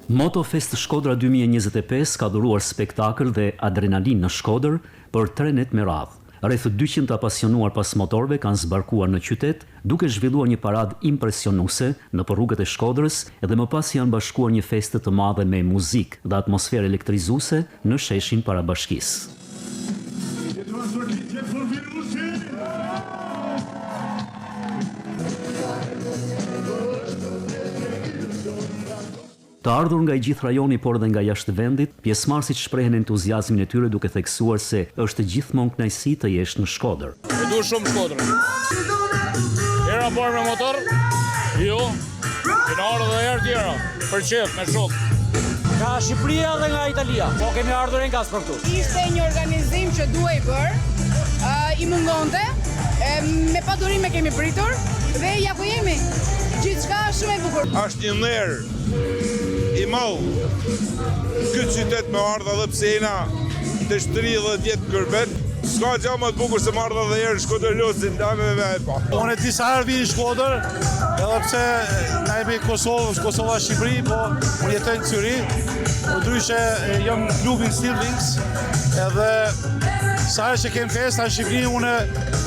Motofest Shkodra 2025 ka dhuruar spektakël dhe adrenalin në Shkodër për 3 net me radhë. Rreth 200 apasionuar pas motorëve kanë zbarkuar në qytet, duke zhvilluar një paradë impresionuese nëpër rrugët e Shkodrës dhe më pas janë bashkuar një festë të madhe me muzikë dhe atmosferë elektrizuese në sheshin Parabashkisë. Të ardhur nga i gjithë rajoni, por dhe nga jashtë vendit, pjesëmarrësit shprehen entuziazmin e tyre duke theksuar se është gjithmonë kënaqësi të jesh në Shkodër. E dua shumë Shkodrën. Era bërë me motor? Jo. Kena ardhur edhe herë tjera, për qef, me shok. Nga Shqipëria dhe nga Italia, po kemi ardhur nga për këtu. Ishte një organizim që duhej bërë, i mungonte, me padurime kemi pritur dhe ja ku jemi. Gjithçka është shumë e bukur. Është një nder i madh këtë qytet me ardha dhe pse jena të 30 vjet kërbet. S'ka gjë më të bukur se më ardha dhe herë në Shkodër Losin, dame me pa. Unë e disa herë vi në Shkodër, edhe pse na jemi Kosova Shqipëri, po unë jetoj në Cyri. Ndryshe jam në klubin Stirlings, edhe sa herë që kem festa në Shqipëri, unë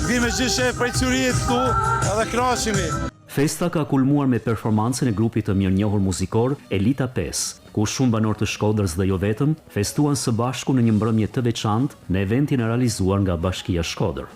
vi me gjithë shef prej Cyrit këtu, edhe kënaqemi. Festa ka kulmuar me performancën e grupit të mirënjohur muzikor Elita 5, ku shumë banor të Shkodrës dhe jo vetëm festuan së bashku në një mbrëmje të veçantë në eventin e realizuar nga Bashkia Shkodër.